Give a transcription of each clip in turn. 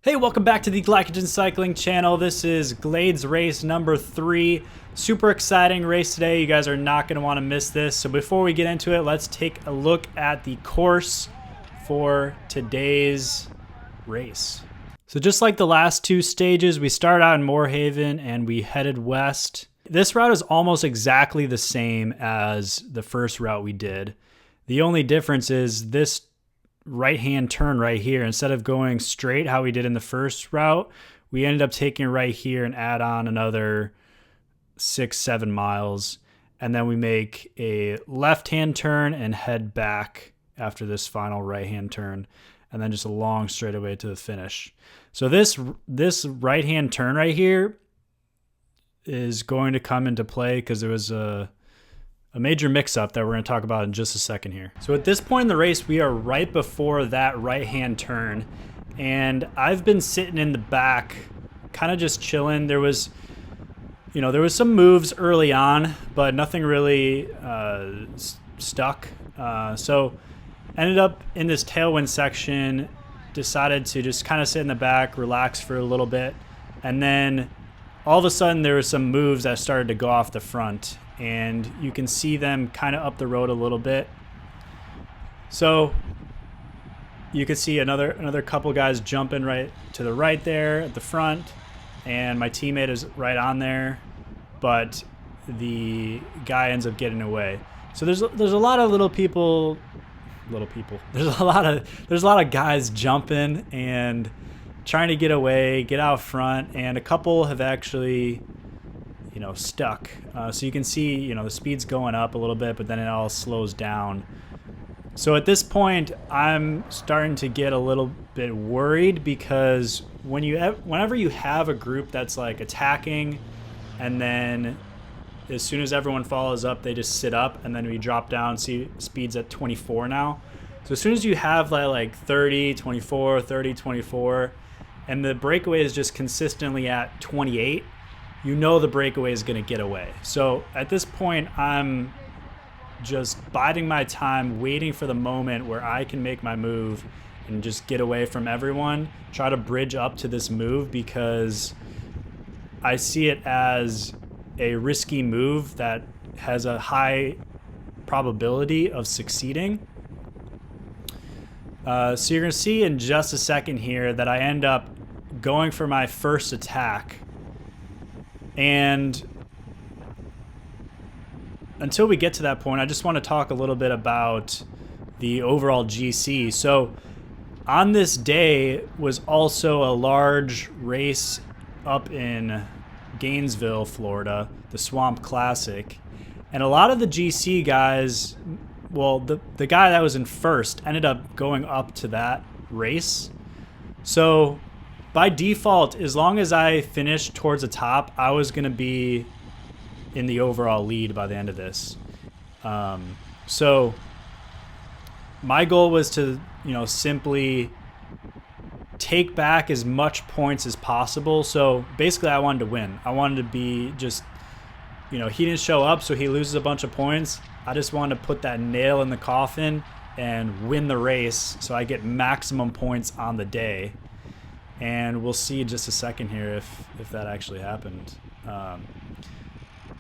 Hey, welcome back to the Glycogen Cycling channel. This is Glade's race number 3. Super exciting race today. You guys are not going to want to miss this. So before we get into it, let's take a look at the course for today's race. So just like the last two stages, we started out in Moorhaven and we headed west. This route is almost exactly the same as the first route we did. The only difference is this right-hand turn right here. Instead of going straight how we did in the first route, we ended up taking right here and add on another 6-7 miles, and then we make a left-hand turn and head back after this final right-hand turn, and then just a long straightaway to the finish. So this right-hand turn right here is going to come into play because there was a major mix-up that we're going to talk about in just a second here. So at this point in the race, we are right before that right-hand turn, and I've been sitting in the back, kind of just chilling. There was some moves early on, but nothing really stuck. So ended up in this tailwind section, decided to just kind of sit in the back, relax for a little bit, and then all of a sudden there were some moves that started to go off the front, and you can see them kind of up the road a little bit. So you can see another couple guys jumping right to the right there at the front, and my teammate is right on there, but the guy ends up getting away. So there's a lot of little people. There's a lot of guys jumping and trying to get away, get out front, and a couple have actually stuck. So you can see, the speed's going up a little bit, but then it all slows down. So at this point, I'm starting to get a little bit worried because whenever you have a group that's like attacking, and then as soon as everyone follows up, they just sit up, and then we drop down. See, speed's at 24 now. So as soon as you have like 30, 24, 30, 24, and the breakaway is just consistently at 28, the breakaway is going to get away. So at this point, I'm just biding my time, waiting for the moment where I can make my move and just get away from everyone, try to bridge up to this move, because I see it as a risky move that has a high probability of succeeding. So you're going to see in just a second here that I end up going for my first attack. And until we get to that point, I just want to talk a little bit about the overall GC. So on this day was also a large race up in Gainesville, Florida, the Swamp Classic. And a lot of the GC guys, well, the guy that was in first ended up going up to that race. So by default, as long as I finished towards the top, I was going to be in the overall lead by the end of this. So my goal was to, simply take back as much points as possible. So basically I wanted to win. I wanted to be just, he didn't show up, so he loses a bunch of points. I just wanted to put that nail in the coffin and win the race so I get maximum points on the day. And we'll see in just a second here if that actually happened.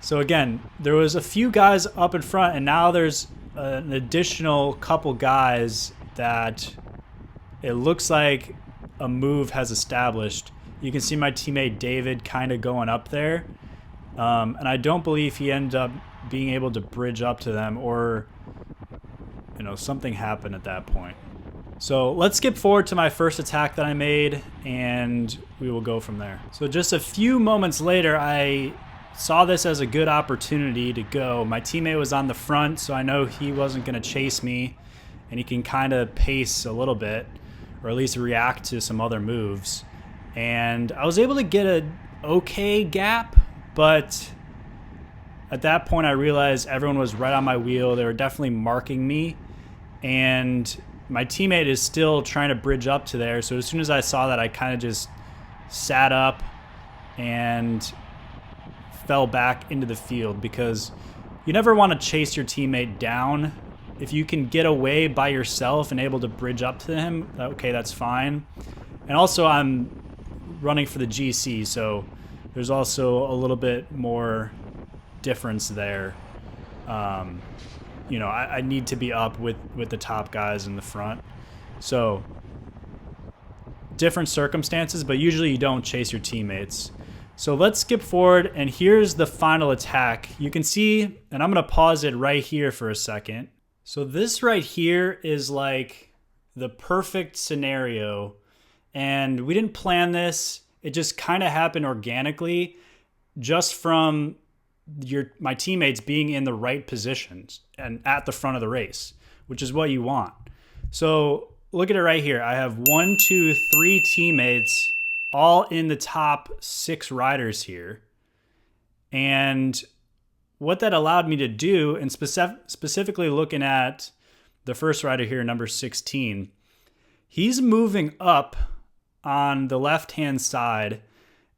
So again, there was a few guys up in front, and now there's an additional couple guys that it looks like a move has established. You can see my teammate David kind of going up there. And I don't believe he ended up being able to bridge up to them, or something happened at that point. So let's skip forward to my first attack that I made, and we will go from there. So just a few moments later, I saw this as a good opportunity to go. My teammate was on the front, so I know he wasn't going to chase me, and he can kind of pace a little bit, or at least react to some other moves. And I was able to get an okay gap, but at that point I realized everyone was right on my wheel. They were definitely marking me, and my teammate is still trying to bridge up to there. So as soon as I saw that, I kind of just sat up and fell back into the field, because you never want to chase your teammate down. If you can get away by yourself and able to bridge up to him, okay, that's fine. And also I'm running for the GC, so there's also a little bit more difference there. You know, I need to be up with the top guys in the front. So different circumstances, but usually you don't chase your teammates. So let's skip forward, and here's the final attack. You can see, and I'm gonna pause it right here for a second. So this right here is like the perfect scenario, and we didn't plan this. It just kind of happened organically, just from my teammates being in the right positions and at the front of the race, which is what you want. So look at it right here. I have 1, 2, 3 teammates all in the top 6 riders here. And what that allowed me to do, and specifically looking at the first rider here, number 16, he's moving up on the left-hand side.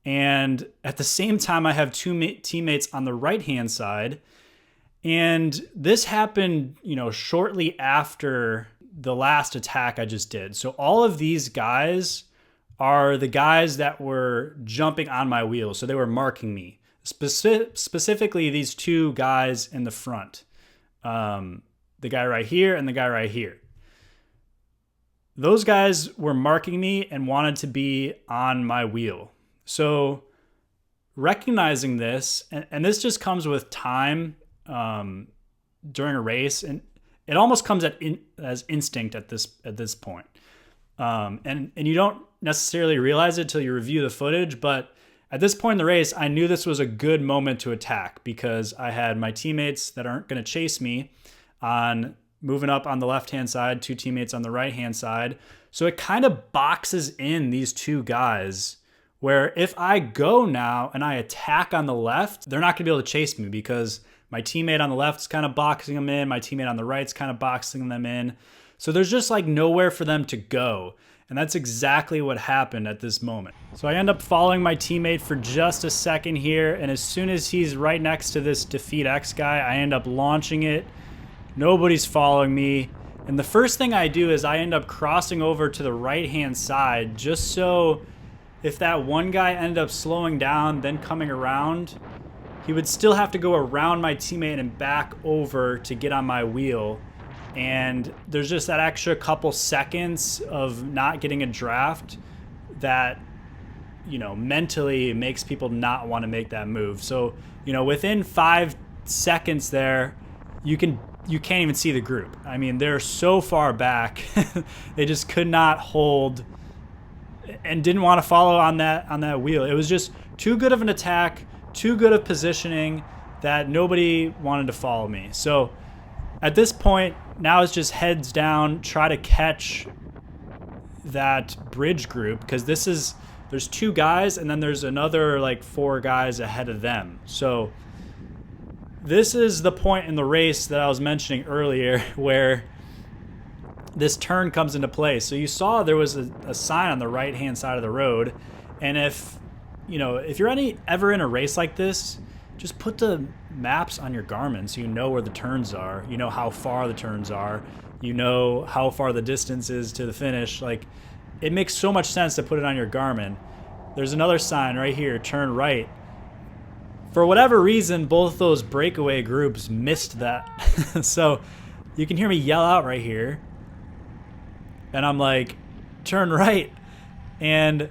And at the same time, I have 2 teammates on the right-hand side. And this happened, you know, shortly after the last attack I just did. So all of these guys are the guys that were jumping on my wheel. So they were marking me. Specifically, these 2 guys in the front. The guy right here and the guy right here. Those guys were marking me and wanted to be on my wheel. So recognizing this, and this just comes with time during a race, and it almost comes as instinct at this point. And you don't necessarily realize it till you review the footage, but at this point in the race, I knew this was a good moment to attack because I had my teammates that aren't going to chase me on moving up on the left-hand side, 2 teammates on the right-hand side. So it kind of boxes in these 2 guys where if I go now and I attack on the left, they're not going to be able to chase me because my teammate on the left is kind of boxing them in. My teammate on the right is kind of boxing them in. So there's just like nowhere for them to go. And that's exactly what happened at this moment. So I end up following my teammate for just a second here. And as soon as he's right next to this Defeat X guy, I end up launching it. Nobody's following me. And the first thing I do is I end up crossing over to the right-hand side just so if that one guy ended up slowing down, then coming around, he would still have to go around my teammate and back over to get on my wheel. And there's just that extra couple seconds of not getting a draft that, you know, mentally makes people not want to make that move. So, you know, within 5 seconds there, you can't even see the group. I mean, they're so far back. They just could not hold and didn't want to follow on that wheel. It was just too good of an attack, too good of positioning that nobody wanted to follow me. So at this point, now it's just heads down, try to catch that bridge group because there's 2 guys and then there's another like 4 guys ahead of them. So this is the point in the race that I was mentioning earlier where this turn comes into play. So you saw there was a sign on the right-hand side of the road. And if you're ever in a race like this, just put the maps on your Garmin so you know where the turns are. You know how far the turns are. You know how far the distance is to the finish. Like, it makes so much sense to put it on your Garmin. There's another sign right here, turn right. For whatever reason, both those breakaway groups missed that. So you can hear me yell out right here. And I'm like, turn right. And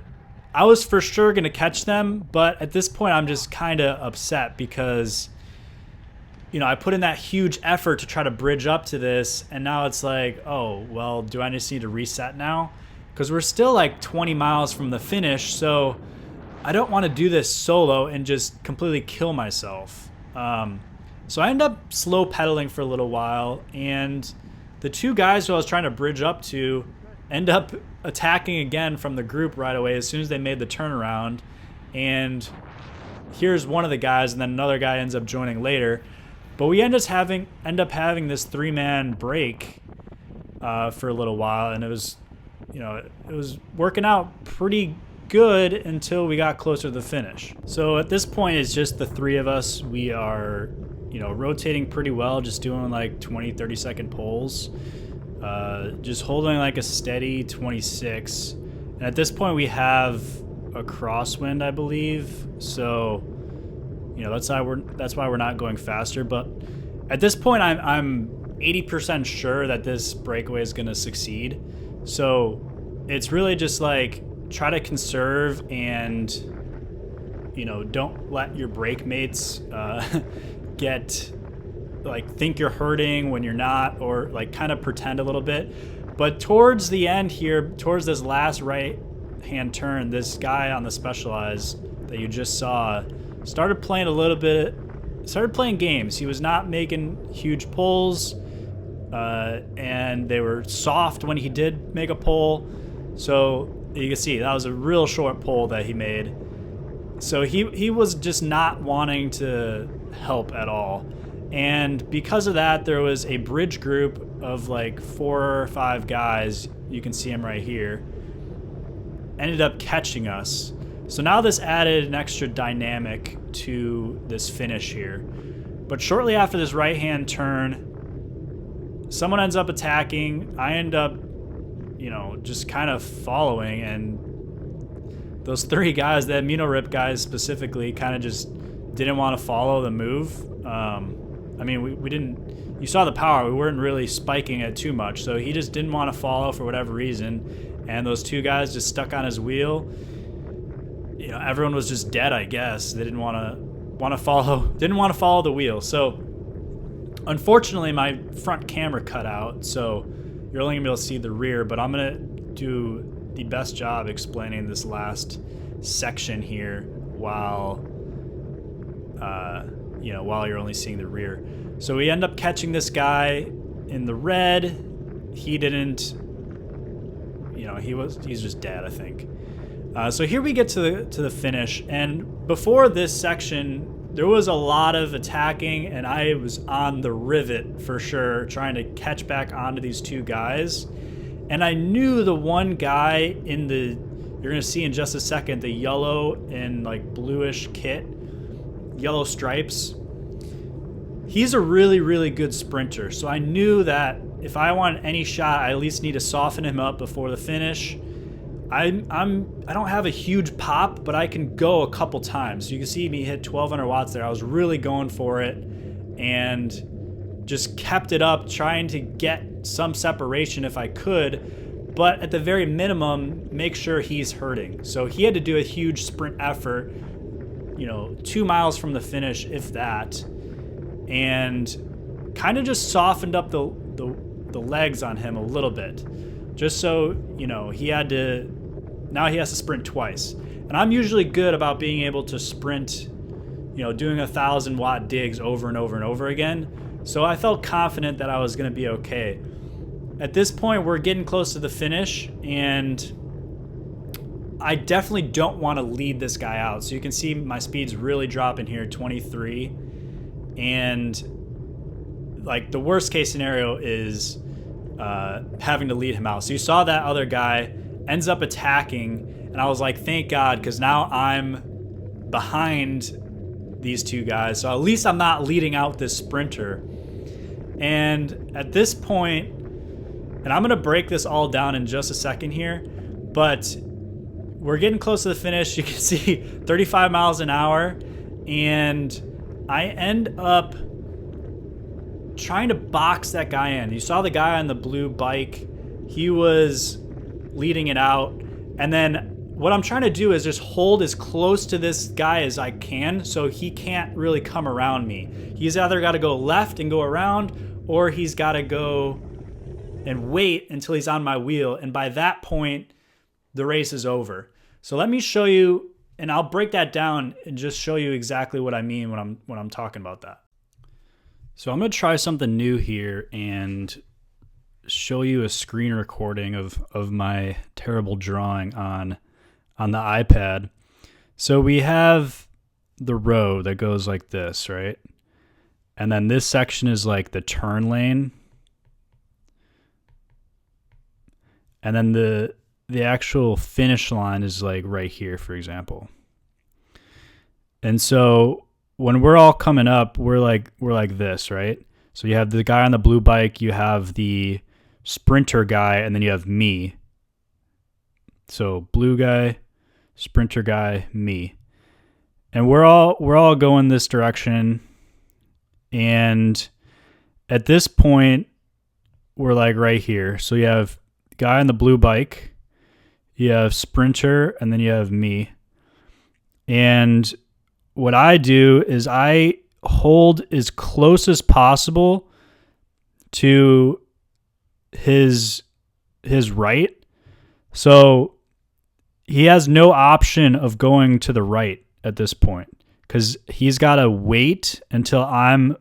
I was for sure going to catch them. But at this point, I'm just kind of upset because, you know, I put in that huge effort to try to bridge up to this. And now it's like, oh, well, do I just need to reset now? Because we're still like 20 miles from the finish. So I don't want to do this solo and just completely kill myself. So I end up slow pedaling for a little while, and the 2 guys who I was trying to bridge up to end up attacking again from the group right away as soon as they made the turnaround. And here's one of the guys, and then another guy ends up joining later. But we end up having this 3-man break for a little while, and it was working out pretty good until we got closer to the finish. So at this point, it's just the 3 of us. We are, rotating pretty well, just doing like 20, 30-second pulls, just holding like a steady 26. And at this point we have a crosswind, I believe. So, you know, that's why we're not going faster. But at this point, I'm 80% sure that this breakaway is going to succeed. So it's really just like try to conserve and, you know, don't let your brake mates get like think you're hurting when you're not, or like kind of pretend a little bit. But towards the end here, towards this last right hand turn, this guy on the Specialized that you just saw started playing games. He was not making huge pulls, and they were soft when he did make a pull. So you can see that was a real short pull that he made. So he was just not wanting to help at all. And because of that, there was a bridge group of like 4 or 5 guys. You can see him right here. Ended up catching us. So now this added an extra dynamic to this finish here. But shortly after this right-hand turn, someone ends up attacking. I end up, you know, just kind of following, and those 3 guys, the amino rip guys specifically, kind of just didn't want to follow the move. I mean, we didn't, you saw the power, we weren't really spiking it too much, so he just didn't want to follow for whatever reason, and those 2 guys just stuck on his wheel. You know, everyone was just dead, I guess. They didn't want to follow the wheel. So unfortunately my front camera cut out, so you're only gonna be able to see the rear, but I'm gonna do the best job explaining this last section here while you know, while you're only seeing the rear. So we end up catching this guy in the red. He didn't, you know, he's just dead, I think. So here we get to the finish, and before this section there was a lot of attacking, and I was on the rivet for sure, trying to catch back onto these 2 guys. And I knew the one guy in the, you're gonna see in just a second, the yellow and like bluish kit, yellow stripes, he's a really good sprinter. So I knew that if I want any shot, I at least need to soften him up before the finish. I don't have a huge pop, but I can go a couple times. So you can see me hit 1200 watts there. I was really going for it and just kept it up, trying to get some separation if I could, but at the very minimum, make sure he's hurting. So he had to do a huge sprint effort, you know, 2 miles from the finish, if that, and kind of just softened up the legs on him a little bit, just so, you know, now he has to sprint twice. And I'm usually good about being able to sprint, you know, doing 1,000 watt digs over and over and over again. So I felt confident that I was going to be okay. At this point, we're getting close to the finish, and I definitely don't want to lead this guy out. So you can see my speed's really dropping here, 23. And like the worst case scenario is having to lead him out. So you saw that other guy ends up attacking, and I was like, thank God, because now I'm behind these 2 guys. So at least I'm not leading out this sprinter. And at this point, and I'm going to break this all down in just a second here, but we're getting close to the finish. You can see 35 miles an hour, and I end up trying to box that guy in. You saw the guy on the blue bike. He was leading it out, and then what I'm trying to do is just hold as close to this guy as I can so he can't really come around me. He's either got to go left and go around, or he's got to go and wait until he's on my wheel, and by that point the race is over. So let me show you, and I'll break that down and just show you exactly what I mean when I'm talking about that. So I'm going to try something new here and show you a screen recording of my terrible drawing on the iPad. So we have the road that goes like this, right? And then this section is like the turn lane. And then the actual finish line is like right here, for example. And so when we're all coming up, we're like this, right? So you have the guy on the blue bike, you have the sprinter guy, and then you have me. So blue guy, sprinter guy, me. And we're all going this direction. And at this point, we're like right here. So you have guy on the blue bike, you have sprinter, and then you have me. And what I do is I hold as close as possible to his right. So he has no option of going to the right at this point because he's got to wait until I'm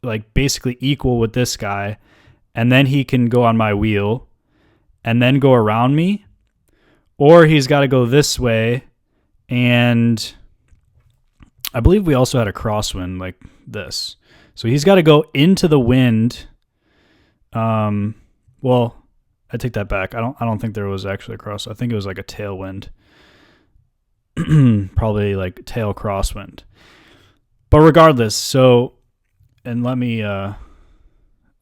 like basically equal with this guy, and then he can go on my wheel and then go around me, or he's got to go this way. And I believe we also had a crosswind like this. So he's got to go into the wind. Well, I take that back. I don't think there was actually a cross. I think it was like a tailwind. Probably like tail crosswind. But regardless, so, and let me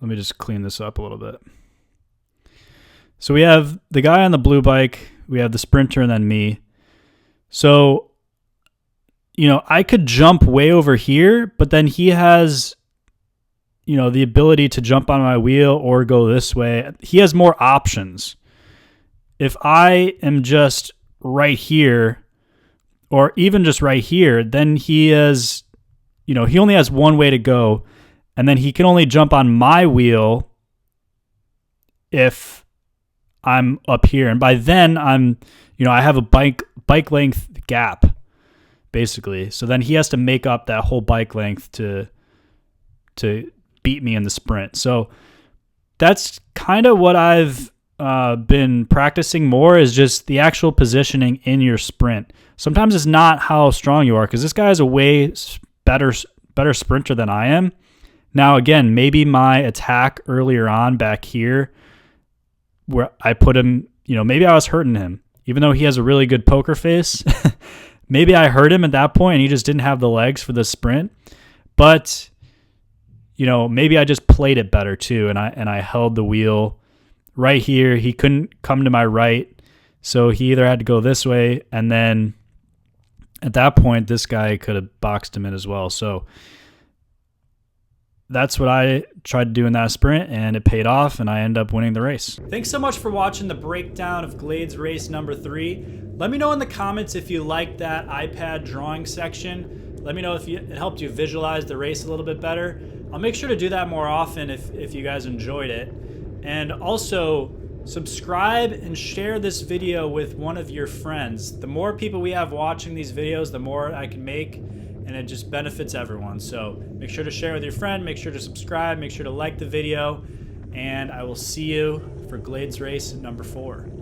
just clean this up a little bit. So we have the guy on the blue bike, we have the sprinter, and then me. So, I could jump way over here, but then he has, the ability to jump on my wheel or go this way. He has more options. If I am just right here, or even just right here, then he has, he only has one way to go, and then he can only jump on my wheel if I'm up here. And by then I have a bike length gap, basically. So then he has to make up that whole bike length to beat me in the sprint. So that's kind of what I've been practicing more, is just the actual positioning in your sprint. Sometimes it's not how strong you are, because this guy is a way better sprinter than I am. Now, again, maybe my attack earlier on back here, where I put him, maybe I was hurting him, even though he has a really good poker face. Maybe I hurt him at that point and he just didn't have the legs for the sprint. But, maybe I just played it better too, and I held the wheel right here. He couldn't come to my right, so he either had to go this way, and then at that point, this guy could have boxed him in as well. So that's what I tried to do in that sprint, and it paid off, and I ended up winning the race. Thanks so much for watching the breakdown of Glades race number 3. Let me know in the comments if you liked that iPad drawing section. Let me know if it helped you visualize the race a little bit better. I'll make sure to do that more often if you guys enjoyed it. And also, subscribe and share this video with one of your friends. The more people we have watching these videos, the more I can make, and it just benefits everyone. So make sure to share with your friend, make sure to subscribe, make sure to like the video, and I will see you for Glades race number 4.